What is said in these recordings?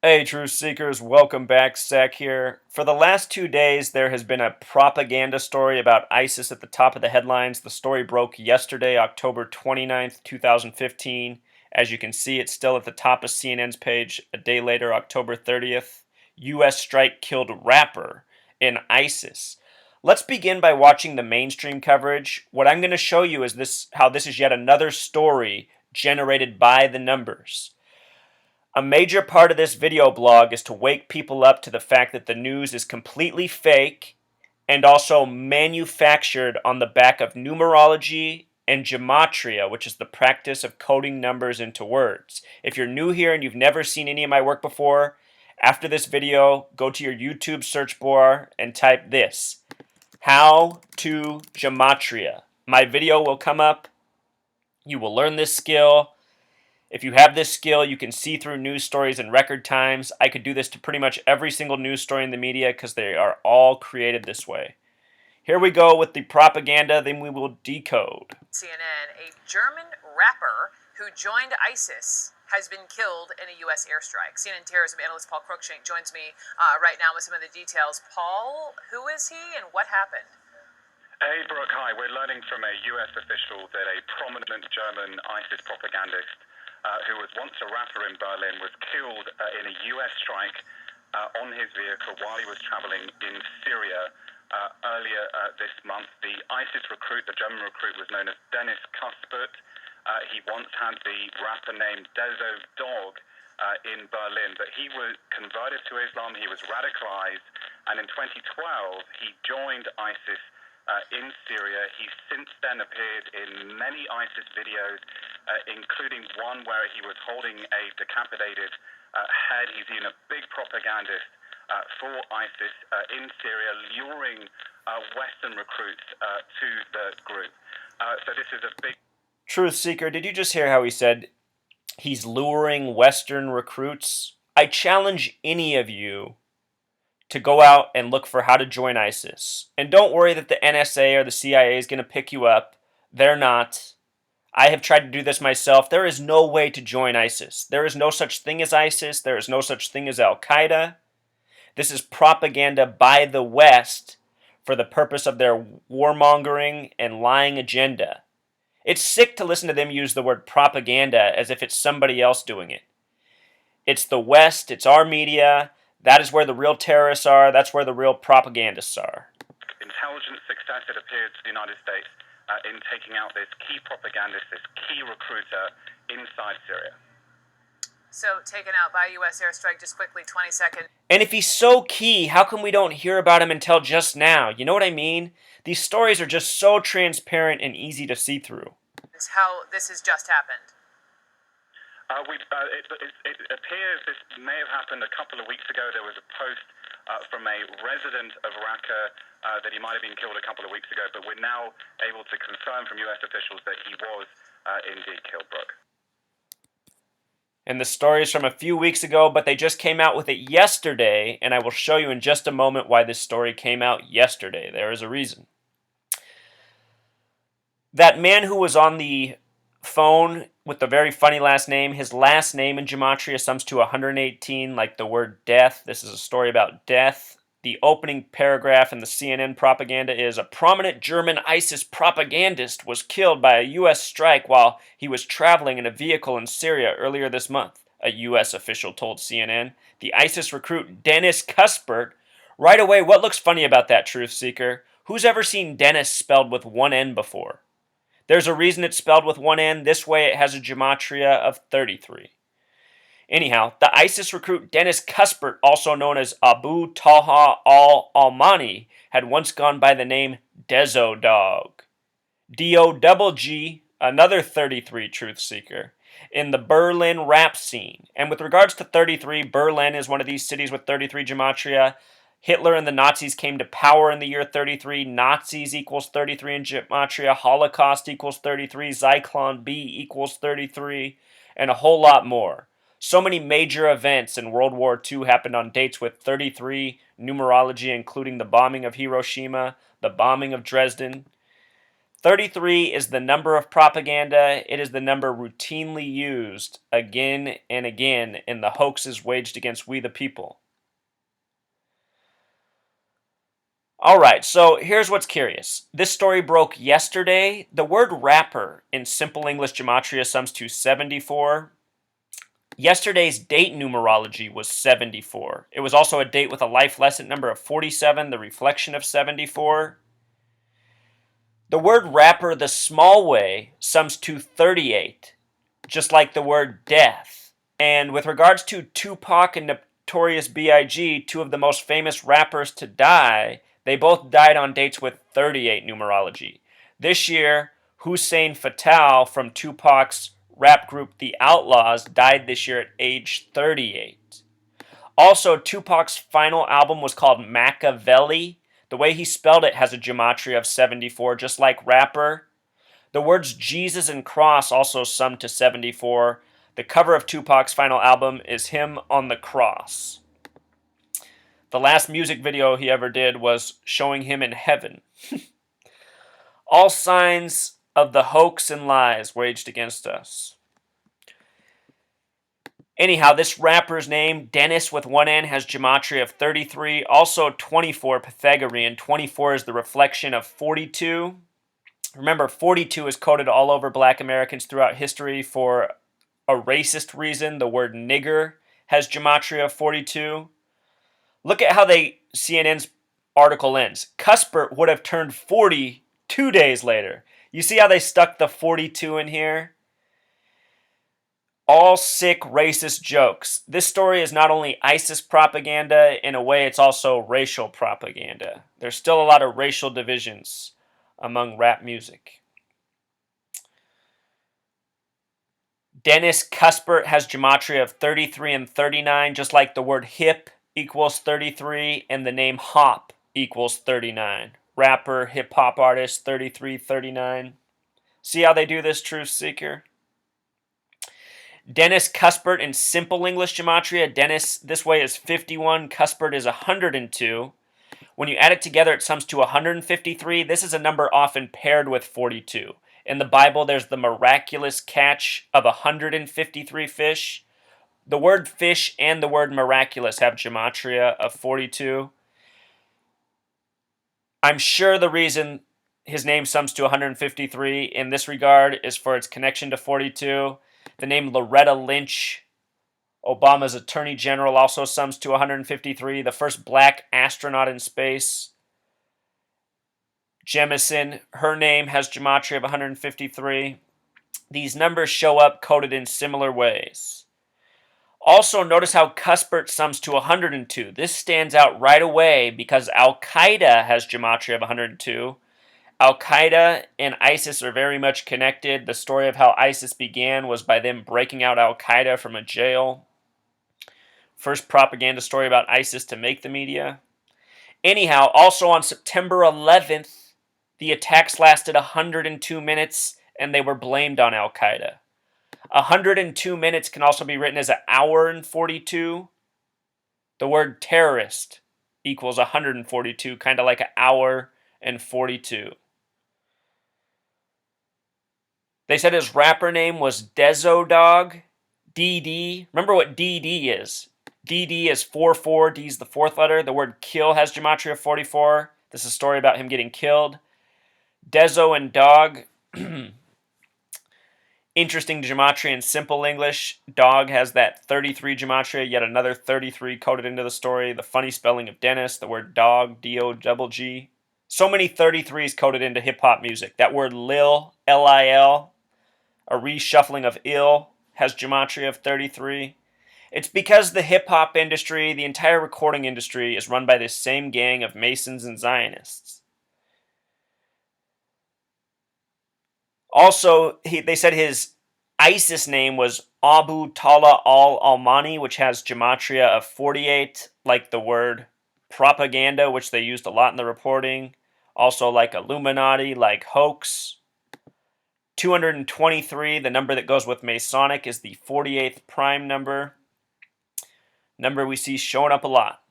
Hey, Truth Seekers, welcome back. Sec here. For the last 2 days, there has been a propaganda story about ISIS at the top of the headlines. The story broke yesterday, October 29th, 2015. As you can see, it's still at the top of CNN's page. A day later, October 30th, U.S. strike killed rapper in ISIS. Let's begin by watching the mainstream coverage. What I'm going to show you is how this is yet another story generated by the numbers. A major part of this video blog is to wake people up to the fact that the news is completely fake and also manufactured on the back of numerology and gematria, which is the practice of coding numbers into words. If you're new here and you've never seen any of my work before, after this video, go to your YouTube search bar and type this: How to Gematria. My video will come up. You will learn this skill. If you have this skill, you can see through news stories in record times. I could do this to pretty much every single news story in the media because they are all created this way. Here we go with the propaganda, then we will decode. CNN, a German rapper who joined ISIS has been killed in a U.S. airstrike. CNN terrorism analyst Paul Cruikshank joins me right now with some of the details. Paul, who is he and what happened? Hey, Brooke, hi. We're learning from a U.S. official that a prominent German ISIS propagandist who was once a rapper in Berlin, was killed in a U.S. strike on his vehicle while he was traveling in Syria earlier this month. The ISIS recruit, the German recruit, was known as Dennis Cuthbert. He once had the rapper named Dezo Dog in Berlin, but he was converted to Islam, he was radicalized, and in 2012 he joined ISIS in Syria. He's since then appeared in many ISIS videos, including one where he was holding a decapitated head. He's been a big propagandist for ISIS in Syria, luring Western recruits to the group. So this is a big... Truth Seeker, did you just hear how he said he's luring Western recruits? I challenge any of you to go out and look for how to join ISIS. And don't worry that the NSA or the CIA is going to pick you up. They're not. I have tried to do this myself. There is no way to join ISIS. There is no such thing as ISIS. There is no such thing as al-Qaeda. This is propaganda by the West for the purpose of their warmongering and lying agenda. It's sick to listen to them use the word propaganda as if it's somebody else doing it. It's the West. It's our media. That is where the real terrorists are. That's where the real propagandists are. Intelligence success, it appears, to the United States in taking out this key propagandist, this key recruiter inside Syria. So, taken out by U.S. airstrike, just quickly, 20 seconds. And if he's so key, how come we don't hear about him until just now? You know what I mean? These stories are just so transparent and easy to see through. How this has just happened. It appears this may have happened a couple of weeks ago. There was a post from a resident of Raqqa that he might have been killed a couple of weeks ago, but we're now able to confirm from U.S. officials that he was indeed killed, Brooke. And the story is from a few weeks ago, but they just came out with it yesterday, and I will show you in just a moment why this story came out yesterday. There is a reason. That man who was on the phone with the very funny last name, his last name in gematria sums to 118, like the word death. This is a story about death. The opening paragraph in the CNN propaganda is: a prominent German ISIS propagandist was killed by a U.S. strike while he was traveling in a vehicle in Syria earlier this month, a U.S. official told CNN. The ISIS recruit Dennis Cuthbert. Right away, what looks funny about that, Truth Seeker? Who's ever seen Dennis spelled with one N before? There's a reason it's spelled with one N. This way it has a gematria of 33. Anyhow, the ISIS recruit Dennis Cuthbert, also known as Abu Talha al-Almani, had once gone by the name Dezo Dog. D-O-double-G, another 33 truth seeker, in the Berlin rap scene. And with regards to 33, Berlin is one of these cities with 33 gematria. Hitler and the Nazis came to power in the year 33. Nazis equals 33 in gematria. Holocaust equals 33. Zyklon B equals 33. And a whole lot more. So many major events in World War II happened on dates with 33 numerology, including the bombing of Hiroshima, the bombing of Dresden. 33 is the number of propaganda. It is the number routinely used again and again in the hoaxes waged against we the people. Alright, so here's what's curious. This story broke yesterday. The word rapper in simple English gematria sums to 74. Yesterday's date numerology was 74. It was also a date with a life lesson number of 47, the reflection of 74. The word rapper the small way sums to 38, just like the word death. And with regards to Tupac and Notorious B.I.G., two of the most famous rappers to die, they both died on dates with 38 numerology. This year, Hussein Fatal from Tupac's rap group The Outlaws died this year at age 38. Also, Tupac's final album was called Machiavelli. The way he spelled it has a gematria of 74, just like rapper. The words Jesus and cross also sum to 74. The cover of Tupac's final album is him on the cross. The last music video he ever did was showing him in heaven. All signs of the hoax and lies waged against us. Anyhow, this rapper's name, Dennis with one N, has gematria of 33. Also 24, Pythagorean. 24 is the reflection of 42. Remember, 42 is coded all over black Americans throughout history for a racist reason. The word nigger has gematria of 42. Look at how CNN's article ends. Cuthbert would have turned 40 2 days later. You see how they stuck the 42 in here? All sick racist jokes. This story is not only ISIS propaganda, in a way it's also racial propaganda. There's still a lot of racial divisions among rap music. Dennis Cuthbert has gematria of 33 and 39, just like the word hip equals 33 and the name hop equals 39. Rapper, hip-hop artist, 33, 39. See how they do this, Truth Seeker? Dennis Cuthbert in simple English gematria. Dennis this way is 51. Cuthbert is 102. When you add it together, it sums to 153. This is a number often paired with 42. In the Bible, there's the miraculous catch of 153 fish. The word fish and the word miraculous have gematria of 42. I'm sure the reason his name sums to 153 in this regard is for its connection to 42. The name Loretta Lynch, Obama's Attorney General, also sums to 153. The first black astronaut in space, Jemison, her name has gematria of 153. These numbers show up coded in similar ways. Also, notice how Cuthbert sums to 102. This stands out right away because al-Qaeda has gematria of 102. Al-Qaeda and ISIS are very much connected. The story of how ISIS began was by them breaking out al-Qaeda from a jail. First propaganda story about ISIS to make the media. Anyhow, also on September 11th, the attacks lasted 102 minutes and they were blamed on al-Qaeda. 102 minutes can also be written as an hour and 42. The word terrorist equals 142, kind of like an hour and 42. They said his rapper name was Dezo Dog, DD. Remember what DD is. DD is 44, D is the fourth letter. The word kill has gematria of 44. This is a story about him getting killed. Dezo and Dog. Interesting gematria in simple English. Dog has that 33 gematria, yet another 33 coded into the story. The funny spelling of Dennis, the word dog, D-O-G-G. So many 33s coded into hip-hop music. That word Lil, L-I-L, a reshuffling of ill, has gematria of 33. It's because the hip-hop industry, the entire recording industry, is run by this same gang of Masons and Zionists. Also, they said his ISIS name was Abu Talha al-Almani, which has gematria of 48, like the word propaganda, which they used a lot in the reporting. Also like Illuminati, like hoax. 223, the number that goes with Masonic, is the 48th prime number. Number we see showing up a lot.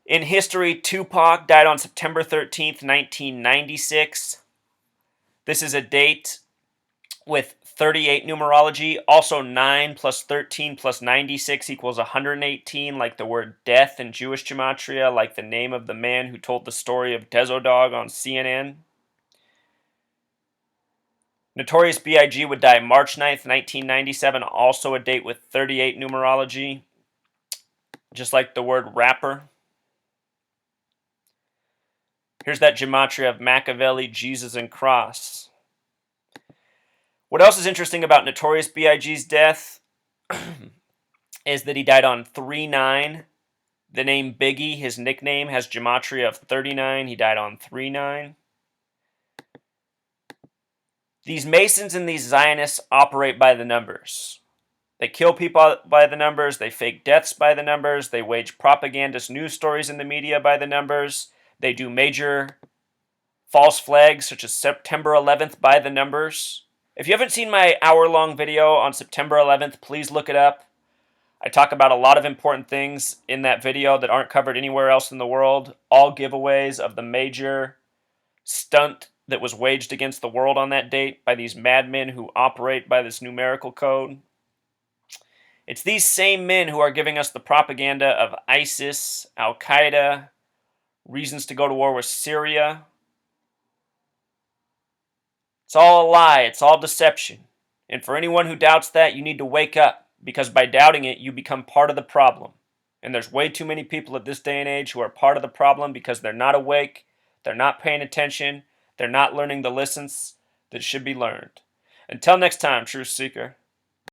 In history, Tupac died on September 13th, 1996. This is a date with 38 numerology. Also 9 plus 13 plus 96 equals 118, like the word death in Jewish gematria, like the name of the man who told the story of Dezo Dog on CNN. Notorious B.I.G. would die March 9th, 1997, also a date with 38 numerology, just like the word rapper. Here's that gematria of Machiavelli, Jesus, and Cross. What else is interesting about Notorious B.I.G.'s death is that he died on 3/9. The name Biggie, his nickname, has gematria of 39. He died on 3/9. These Masons and these Zionists operate by the numbers. They kill people by the numbers. They fake deaths by the numbers. They wage propagandist news stories in the media by the numbers. They do major false flags such as September 11th by the numbers. If you haven't seen my hour-long video on September 11th, please look it up. I talk about a lot of important things in that video that aren't covered anywhere else in the world. All giveaways of the major stunt that was waged against the world on that date by these madmen who operate by this numerical code. It's these same men who are giving us the propaganda of ISIS, al-Qaeda, reasons to go to war with Syria. It's all a lie. It's all deception. And for anyone who doubts that, you need to wake up, because by doubting it, you become part of the problem. And there's way too many people at this day and age who are part of the problem because they're not awake, they're not paying attention, they're not learning the lessons that should be learned. Until next time, Truth Seeker.